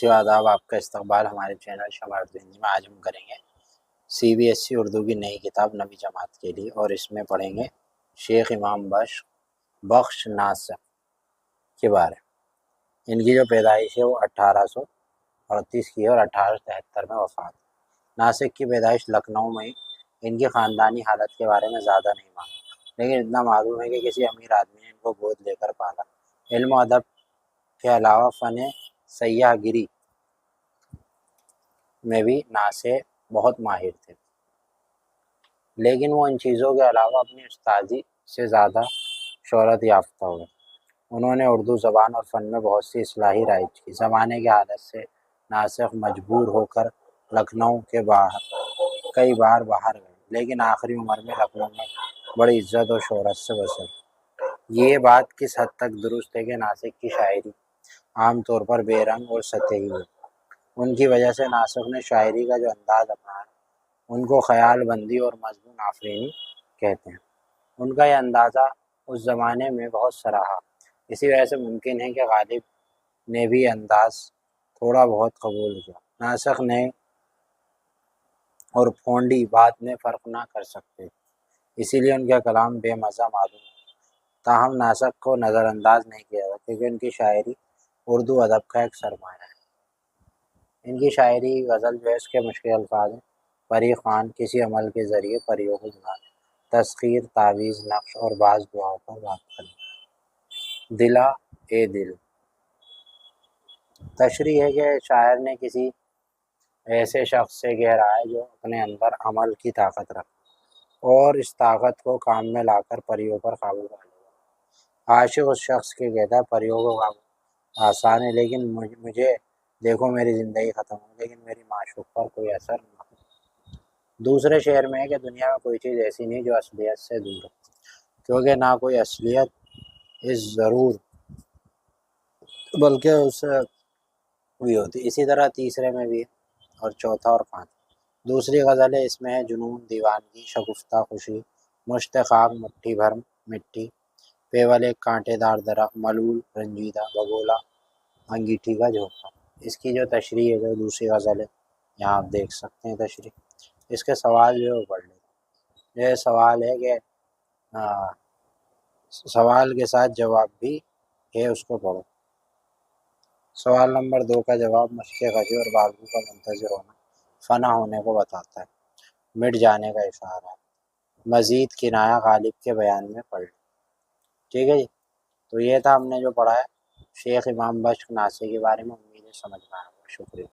آداب، آپ کا استقبال ہمارے چینل شمع اردو ہندی میں۔ آج ہم کریں گے CBSE اردو کی نئی کتاب نویں جماعت کے لیے، اور اس میں پڑھیں گے شیخ امام بخش ناسخ کے بارے میں۔ ان کی جو پیدائش ہے وہ 1838 کی ہے اور 1873 میں وفات۔ ناسخ کی پیدائش لکھنؤ میں، ان کی خاندانی حالت کے بارے میں زیادہ نہیں معلوم، لیکن اتنا معلوم ہے کہ کسی امیر آدمی نے ان کو گود لے کر پالا۔ علم و ادب کے علاوہ فن سیاح گری میں بھی ناسخ بہت ماہر تھے، لیکن وہ ان چیزوں کے علاوہ اپنی استادی سے زیادہ شہرت یافتہ ہوئے۔ انہوں نے اردو زبان اور فن میں بہت سی اصلاحی رائج کی۔ زمانے کی حالت سے ناسخ مجبور ہو کر لکھنؤ کے کئی بار باہر گئے، لیکن آخری عمر میں لکھنؤ میں بڑی عزت اور شہرت سے بسے۔ یہ بات کس حد تک درست ہے کہ ناسخ کی شاعری عام طور پر بے رنگ اور سطحی ہے۔ ان کی وجہ سے ناسخ نے شاعری کا جو انداز اپنایا، ان کو خیال بندی اور مضمون آفرینی کہتے ہیں۔ ان کا یہ اندازہ اس زمانے میں بہت سراہا۔ اسی وجہ سے ممکن ہے کہ غالب نے بھی انداز تھوڑا بہت قبول کیا۔ ناسخ نے اور پھونڈی بات میں فرق نہ کر سکتے، اسی لیے ان کا کلام بے مزہ معلوم ہے۔ تاہم ناسخ کو نظر انداز نہیں کیا جاتا، کیونکہ ان کی شاعری اردو ادب کا ایک سرمایہ ہے۔ ان کی شاعری غزل جو ہے اس کے مشکل الفاظ ہیں۔ پری خوان کسی عمل کے ذریعے پریوں کو بنا، تسخیر، تعویذ، نقش اور بعض دعاؤں پر بات کرنا۔ دلا اے دل، تشریح ہے کہ شاعر نے کسی ایسے شخص سے کہہ رہا ہے جو اپنے اندر عمل کی طاقت رکھتا اور اس طاقت کو کام میں لا کر پریوں پر قابو پا لے گا۔ عاشق اس شخص کے کہتا ہے پریوں کو قابو آسان ہے، لیکن مجھے دیکھو میری زندگی ختم ہو، لیکن میری معشوق پر کوئی اثر نہ ہو۔ دوسرے شعر میں ہے کہ دنیا میں کوئی چیز ایسی نہیں جو اصلیت سے دور ہے، کیونکہ نہ کوئی اصلیت اس ضرور بلکہ اسے بھی ہوتی۔ اسی طرح تیسرے میں بھی ہے، اور چوتھا اور پانچ۔ دوسری غزل ہے، اس میں ہے جنون، دیوانگی، شگفتہ خوشی، مشت خاک، مٹھی بھر مٹی، پیول ایک کانٹے دار درخت، ملول، رنجیدہ، بگولا، انگیٹھی کا جھونکا۔ اس کی جو تشریح ہے جو دوسری غزل ہے، یہاں آپ دیکھ سکتے ہیں تشریح۔ اس کے سوال جو ہے وہ پڑھ لیتے ہیں۔ یہ سوال ہے کہ سوال کے ساتھ جواب بھی ہے، اس کو پڑھو۔ سوال نمبر 2 کا جواب، مشق غزی اور بازو کا منتظر ہونا فنا ہونے کو بتاتا ہے، مٹ جانے کا اشارہ ہے۔ مزید کنایہ غالب کے بیان میں پڑھ لیں۔ ٹھیک ہے جی، تو یہ تھا ہم نے جو پڑھا ہے شیخ امام بخش ناسخ کے بارے میں۔ امید ہے سمجھ میں آیا ہوگا۔ شکریہ۔